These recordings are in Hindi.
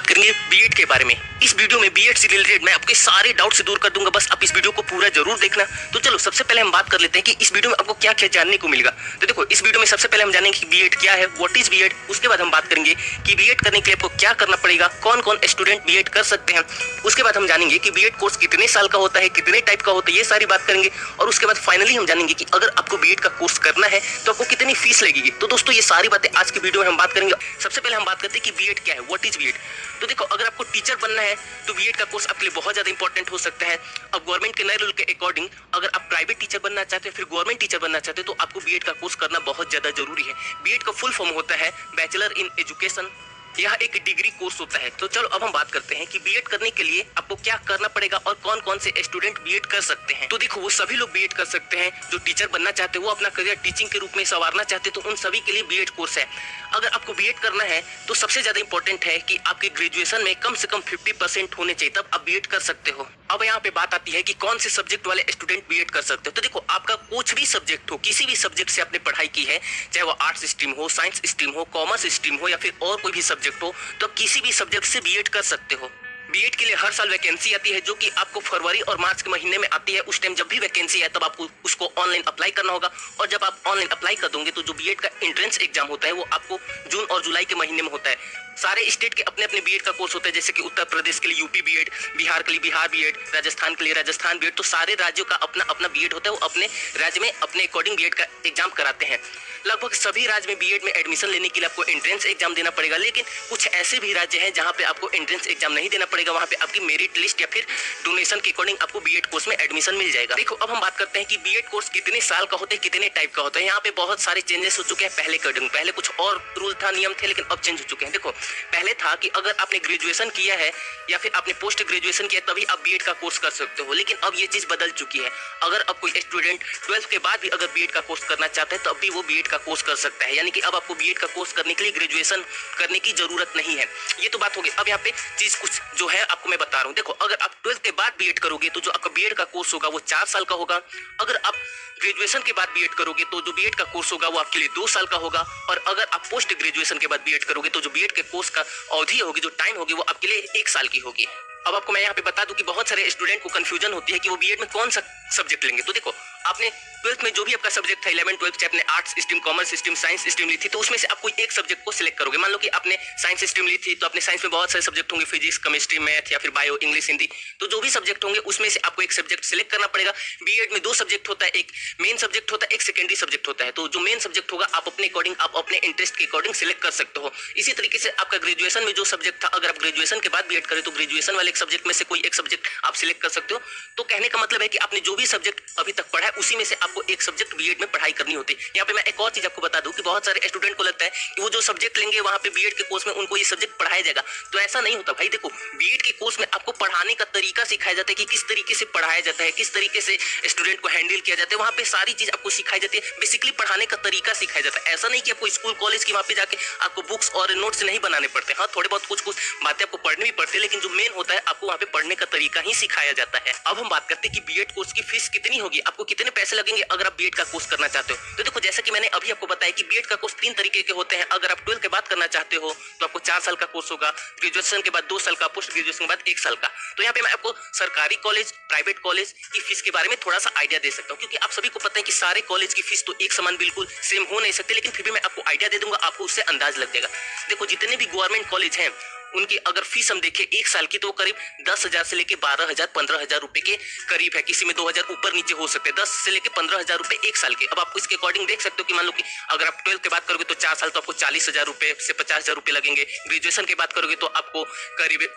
बात करेंगे बीएड के बारे में। इस वीडियो में बीएड से रिलेटेड मैं आपके सारे डाउट से दूर कर दूंगा, बस आप इस वीडियो को पूरा जरूर देखना। तो चलो सबसे पहले हम बात कर लेते हैं कि इस वीडियो में आपको क्या क्या जानने को मिलेगा। तो देखो इस वीडियो में सबसे पहले हम जानेंगे कि बीएड क्या है, व्हाट इज बीएड। उसके बाद हम बात करेंगे कि बीएड करने के लिए आपको क्या करना पड़ेगा, कौन कौन स्टूडेंट बीएड कर सकते हैं। उसके बाद हम जानेंगे कि बीएड कोर्स कितने साल का होता है, कितने टाइप का होता है, ये सारी बात करेंगे। और उसके बाद फाइनली हम जानेंगे कि अगर आपको बीएड का कोर्स करना है तो आपको कितनी फीस लगेगी। तो दोस्तों ये सारी बातें आज की वीडियो में हम बात करेंगे। सबसे पहले हम बात करते हैं कि बीएड क्या है, व्हाट इज बीएड। तो देखो अगर आपको टीचर बनना है तो बीएड का कोर्स आपके लिए बहुत ज्यादा इंपॉर्टेंट हो सकता है। अब गवर्नमेंट के नए रूल के अकॉर्डिंग अगर आप प्राइवेट टीचर बनना चाहते हैं फिर गवर्नमेंट टीचर बनना चाहते हैं तो आपको बीएड का कोर्स करना बहुत ज्यादा जरूरी है। बीएड का फुल फॉर्म होता है बैचलर इन एजुकेशन। यह एक डिग्री कोर्स होता है। तो चलो अब हम बात करते हैं कि बीएड करने के लिए आपको क्या करना पड़ेगा और कौन कौन से स्टूडेंट बीएड कर सकते हैं। तो देखो वो सभी लोग बीएड कर सकते हैं जो टीचर बनना चाहते हैं, वो अपना करियर टीचिंग के रूप में संवारना चाहते हैं, तो उन सभी के लिए बीएड कोर्स है। अगर आपको बीएड करना है तो सबसे ज्यादा इंपॉर्टेंट है कि आपके ग्रेजुएशन में कम से कम 50% होने चाहिए, तब आप बीएड कर सकते हो। अब यहाँ पे बात आती है कि कौन से सब्जेक्ट वाले स्टूडेंट बीएड कर सकते हो। तो देखो आपका कुछ भी सब्जेक्ट हो, किसी भी सब्जेक्ट से आपने पढ़ाई की है, चाहे वो आर्ट्स स्ट्रीम हो, साइंस स्ट्रीम हो, कॉमर्स स्ट्रीम हो या फिर और कोई भी सब्जेक्ट हो, तो किसी भी सब्जेक्ट से बीएड कर सकते हो। बीएड के लिए हर साल वैकेंसी आती है जो कि आपको फरवरी और मार्च के महीने में आती है। उस टाइम जब भी वैकेंसी है तब आपको उसको ऑनलाइन अप्लाई करना होगा। और जब आप ऑनलाइन अप्लाई कर दोगे तो जो बीएड का एंट्रेंस एग्जाम होता है वो आपको जून और जुलाई के महीने में होता है। सारे स्टेट के अपने अपने बीएड का कोर्स होता है, जैसे कि उत्तर प्रदेश के लिए यूपी बीएड, बिहार के लिए बिहार बीएड, राजस्थान के लिए राजस्थान बीएड। तो सारे राज्यों का अपना अपना बीएड होता है, वो अपने राज्य में अपने अकॉर्डिंग बीएड का एग्जाम कराते हैं। लगभग सभी राज्य में बीएड में एडमिशन लेने के लिए आपको एंट्रेंस एग्जाम देना पड़ेगा, लेकिन कुछ ऐसे भी राज्य हैं जहां पे आपको एंट्रेंस एग्जाम नहीं देना पड़ेगा। वहां पे आपकी मेरिट लिस्ट या फिर डोनेशन के अकॉर्डिंग आपको बीएड कोर्स में एडमिशन मिल जाएगा। देखो अब हम बात करते हैं कि बीएड कोर्स कितने साल का होता है, कितने टाइप का होता है। यहाँ पे बहुत सारे चेंजेस हो चुके हैं पहले के अकॉर्डिंग। पहले कुछ और रूल था, नियम थे, लेकिन अब चेंज हो चुके हैं। देखो पहले था कि अगर आपने ग्रेजुएशन किया है या फिर आपने पोस्ट ग्रेजुएशन किया तभी आप बीएड का कोर्स कर सकते हो, लेकिन अब ये चीज बदल चुकी है। अगर अब कोई स्टूडेंट 12th के बाद भी अगर बीएड का कोर्स करना चाहता है तो अब भी वो बीएड का कोर्स कर सकता है, यानी कि अब आपको बीएड का कोर्स करने के लिए ग्रेजुएशन करने की जरूरत नहीं है। ये तो बात होगी। अब यहाँ पे चीज कुछ जो है आपको मैं बता रहा हूँ। देखो अगर आप 12th के बाद बीएड करोगे तो जो आपका बीएड का कोर्स होगा वो 4 साल का होगा। अगर आप ग्रेजुएशन के बाद बीएड करोगे तो जो बीएड का कोर्स होगा वो आपके लिए 2 साल का होगा। और अगर आप पोस्ट ग्रेजुएशन के बाद बीएड करोगे तो जो बीएड के कोर्स का अवधि होगी, जो टाइम होगी, वो आपके लिए 1 साल की होगी। अब आपको मैं यहाँ पे बता दूं कि बहुत सारे स्टूडेंट को कंफ्यूजन होती है कि वो बीएड में कौन सा सब्जेक्ट लेंगे। तो देखो आपने 12th में जो भी आपका सब्जेक्ट था, 11 12 चाहे आपने arts stream, commerce stream, science stream ली थी, तो उसमें से आप कोई एक सब्जेक्ट को सिलेक्ट करोगे। मान लो कि आपने साइंस स्ट्रीम ली थी तो अपने साइंस में बहुत सारे सब्जेक्ट होंगे, फिजिक्स, केमिस्ट्री, मैथ या फिर बायो, इंग्लिश, हिंदी। तो जो भी सब्जेक्ट होंगे उसमें से आपको एक सब्जेक्ट सिलेक्ट करना पड़ेगा। बीएड में 2 सब्जेक्ट होता है, एक मेन सब्जेक्ट होता है, एक सेकेंडरी सब्जेक्ट होता है। तो जो मेन सब्जेक्ट होगा आप अपने अकॉर्डिंग, आप अपने इंटरेस्ट के अकॉर्डिंग सिलेक्ट कर सकते हो। इसी तरीके से आपका ग्रेजुएशन में जो सब्जेक्ट था, अगर आप ग्रेजुएशन के बाद बीएड करें तो ग्रेजुएशन वाले सब्जेक्ट में से कोई एक सब्जेक्ट आप सिलेक्ट कर सकते हो। तो कहने का मतलब है कि आपने जो भी सब्जेक्ट अभी तक पढ़ा है उसी में से आपको एक सब्जेक्ट बीएड में पढ़ाई करनी होती है। यहाँ पे मैं एक और चीज आपको बता दूं कि बहुत सारे स्टूडेंट को लगता है कि वो जो सब्जेक्ट लेंगे वहां पे बीएड के कोर्स में उनको ये सब्जेक्ट पढ़ाया जाएगा। तो ऐसा नहीं होता भाई। देखो बीएड के कोर्स में आपको पढ़ाने का तरीका सिखाया जाता है कि किस तरीके से पढ़ाया जाता है, किस तरीके से स्टूडेंट को हैंडल किया जाता है। वहां पे सारी चीज आपको सिखाई जाती है। बेसिकली पढ़ाने का तरीका सिखाया जाता है। ऐसा नहीं कि आपको स्कूल कॉलेज की वहां पे जाके आपको बुक्स और नोट्स नहीं बनाने पड़ते। हाँ थोड़े बहुत कुछ बातें आपको पढ़नी भी पड़ती है, लेकिन जो मेन होता है आपको वहां पे पढ़ने का तरीका ही सिखाया जाता है। अब हम बात करते हैं कि बीएड कोर्स की फीस कितनी होगी, आपको कितने पैसे लगेंगे अगर आप बीएड का कोर्स करना चाहते हो। तो देखो जैसा कि मैंने अभी आपको बताया कि बीएड का कोर्स 3 तरीके के होते हैं। अगर आप 12th के बाद करना चाहते हो तो आपको 4 साल का कोर्स होगा, ग्रेजुएशन के बाद 2 साल का, पोस्ट ग्रेजुएशन के बाद 1 साल का। तो यहाँ पे मैं आपको सरकारी कॉलेज, प्राइवेट कॉलेज की फीस के बारे में थोड़ा सा आइडिया दे सकता हूँ, क्योंकि आप सभी को पता है कि सारे कॉलेज की फीस तो एक समान बिल्कुल सेम हो नहीं सकती, लेकिन फिर भी मैं आपको आइडिया दे दूंगा, आपको उससे अंदाज लग जाएगा। देखो जितने भी गवर्नमेंट कॉलेज हैं उनकी अगर फीस हम देखें 1 साल की तो करीब 10,000 से लेके 12,000 15,000 रुपए के करीब है। किसी में 2,000 ऊपर नीचे हो सकते हैं। 10 से लेके 15,000 रुपए 1 साल के। अब आप इसके अकॉर्डिंग देख सकते हो कि मान लो कि अगर आप 12th के बाद करोगे तो 4 साल तो आपको 40,000 रुपए से 50,000 रुपए लगेंगे। ग्रेजुएशन के बाद करोगे तो आपको करीब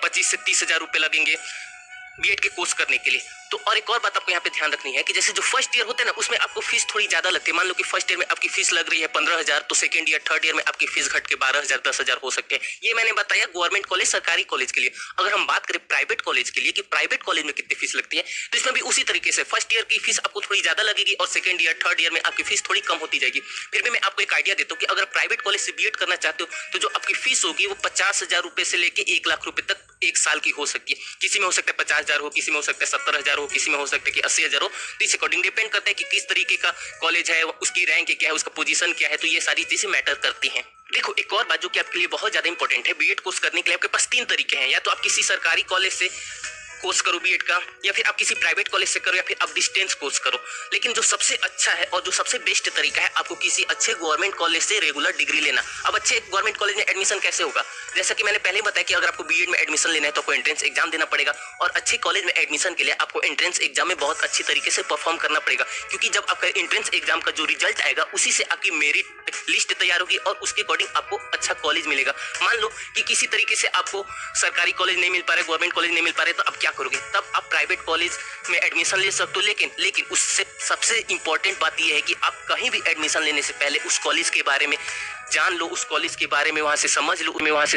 25 से 30,000 रुपए लगेंगे बीएड के कोर्स करने के लिए। तो और एक और बात आपको यहाँ पे ध्यान रखनी है कि जैसे जो फर्स्ट ईयर होता है ना उसमें आपको फीस थोड़ी ज्यादा लगती है। मान लो कि फर्स्ट ईयर में आपकी फीस लग रही है 15,000, तो सेकंड ईयर, थर्ड ईयर में आपकी फीस घट के 12,000 10,000 हो सकते हैं। ये मैंने बताया गवर्नमेंट कॉलेज, सरकारी कॉलेज के लिए। अगर हम बात करें प्राइवेट कॉलेज के लिए कि प्राइवेट कॉलेज में कितनी फीस लगती है, तो इसमें भी उसी तरीके से फर्स्ट ईयर की फीस आपको थोड़ी ज्यादा लगेगी और सेकंड ईयर, थर्ड ईयर में आपकी फीस थोड़ी कम होती जाएगी। फिर भी मैं आपको एक आइडिया देता हूँ कि अगर प्राइवेट कॉलेज से बीएड करना चाहते हो तो जो आपकी फीस होगी वो 50,000 रुपए से लेके 1 लाख रुपए तक 1 साल की हो सकती है। किसी में हो सकता है 50,000 हो, किसी में हो सकता है 70,000 60,000 हो, किसी में हो सकता है कि 80,000 हो। तो इस अकॉर्डिंग डिपेंड करता है कि किस तरीके का कॉलेज है, उसकी रैंक क्या है, उसका पोजीशन क्या है, तो ये सारी चीजें मैटर करती हैं। देखो एक और बात जो कि आपके लिए बहुत ज्यादा इंपॉर्टेंट है, बीएड कोर्स करने के लिए आपके पास 3 तरीके हैं। या तो आप किसी सरकारी कॉलेज से कोर्स करो बीएड का, या फिर आप किसी प्राइवेट कॉलेज से करो, या फिर आप डिस्टेंस कोर्स करो। लेकिन जो सबसे अच्छा है और जो सबसे बेस्ट तरीका है, आपको किसी अच्छे गवर्नमेंट कॉलेज से रेगुलर डिग्री लेना। अब अच्छे गवर्नमेंट कॉलेज में एडमिशन कैसे होगा? जैसा कि मैंने पहले बताया कि अगर आपको बीएड में एडमिशन लेना है तो आपको एंट्रेंस एग्जाम देना पड़ेगा, और अच्छे कॉलेज में एडमिशन के लिए आपको एंट्रेंस एग्जाम में बहुत अच्छी तरीके से परफॉर्म करना पड़ेगा, क्योंकि जब आपका एंट्रेंस एग्जाम का जो रिजल्ट आएगा उसी से आपकी मेरिट लिस्ट तैयार होगी और उसके अकॉर्डिंग आपको अच्छा कॉलेज मिलेगा। मान लो कि किसी तरीके से आपको सरकारी कॉलेज नहीं मिल पा रहा है, गवर्नमेंट कॉलेज नहीं मिल पा रहे, तो आप क्या करोगे? तब आप प्राइवेट कॉलेज में एडमिशन ले सकते हो। लेकिन उससे सबसे इंपॉर्टेंट बात यह है कि आप कहीं भी एडमिशन लेने से पहले उस कॉलेज के बारे में जान लो, उस कॉलेज के बारे में वहां से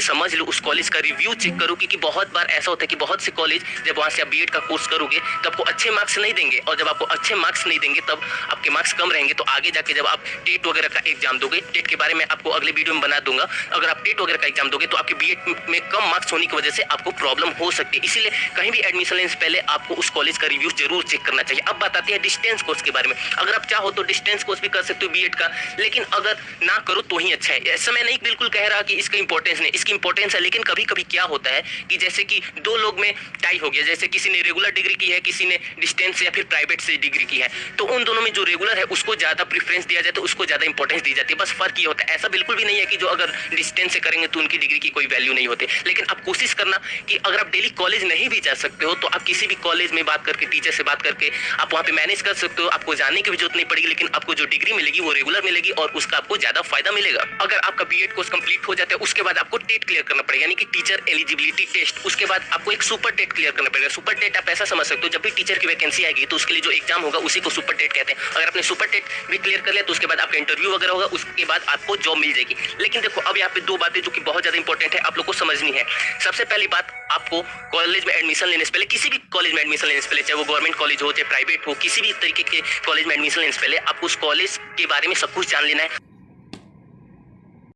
समझ लो, उस कॉलेज का रिव्यू चेक करो, क्योंकि बहुत बार ऐसा होता है कि बहुत से कॉलेज जब वहां से आप बीएड का कोर्स करोगे तब आपको अच्छे मार्क्स नहीं देंगे, और जब आपको अच्छे मार्क्स नहीं देंगे तब आपके मार्क्स कम रहेंगे। तो आगे जाके जब आप टेट वगैरह का एग्जाम दोगे, टेट के बारे में आपको अगले वीडियो में बना दूंगा, अगर आप टेट वगैरह का एग्जाम दोगे तो आपके बीएड में कम मार्क्स होने की वजह से आपको प्रॉब्लम हो सकती है। इसीलिए कहीं भी एडमिशन लेने से पहले आपको उस कॉलेज का रिव्यू जरूर चेक करना चाहिए। अब बात आती है डिस्टेंस कोर्स के बारे में। अगर आप चाहो तो डिस्टेंस कोर्स भी कर सकते हो बीएड का, लेकिन अगर ना करो तो ही अच्छा है। ऐसा मैं नहीं बिल्कुल कह रहा कि इसका इंपॉर्टेंस नहीं, इसकी इंपॉर्टेंस है, लेकिन कभी कभी क्या होता है कि जैसे कि दो लोग में टाई हो गया, जैसे किसी ने रेगुलर डिग्री की है, किसी ने डिस्टेंस या फिर प्राइवेट से डिग्री की है, तो उन दोनों में जो रेगुलर है उसको ज्यादा प्रेफरेंस दिया जाता है, उसको ज्यादा इंपॉर्टेंस दी जाती है। बस फर्क ये होता है। ऐसा बिल्कुल भी नहीं है कि जो अगर डिस्टेंस से करेंगे तो उनकी डिग्री की कोई वैल्यू नहीं होती। लेकिन आप कोशिश करना कि अगर आप डेली कॉलेज नहीं भी जा सकते हो तो आप किसी भी कॉलेज में बात करके, टीचर से बात करके आप वहां पे मैनेज कर सकते हो। आपको जाने की भी जरूरत नहीं पड़ेगी, लेकिन आपको जो डिग्री मिलेगी वो रेगुलर मिलेगी और उसका आपको ज्यादा फायदा मिलेगा। अगर आपका बीएड कोर्स कंप्लीट हो जाता है उसके बाद आपको टेट क्लियर करना पड़ेगा, यानी कि टीचर एलिजिबिलिटी टेस्ट। उसके बाद आपको एक सुपर टेट क्लियर करना पड़ेगा। सुपर टेट आप ऐसा समझ सकते हो, जब भी टीचर की वैकेंसी आएगी तो उसके लिए जो एग्जाम होगा उसी को सुपर टेट कहते हैं। अगर आपने सुपर टेट भी क्लियर कर लिया तो उसके बाद आपका इंटरव्यू वगैरह होगा, उसके बाद आपको जॉब मिल जाएगी। लेकिन देखो अब यहाँ पे दो बातें जो कि बहुत ज्यादा इंपॉर्टेंट है आप लोग को समझनी है। सबसे पहली बात, आपको कॉलेज में एडमिशन लेने से पहले, किसी भी कॉलेज में एडमिशन लेने से पहले, चाहे वो गवर्नमेंट कॉलेज हो चाहे प्राइवेट हो, किसी भी तरीके के कॉलेज में एडमिशन लेने से पहले आपको उस कॉलेज के बारे में सब कुछ जान लेना है।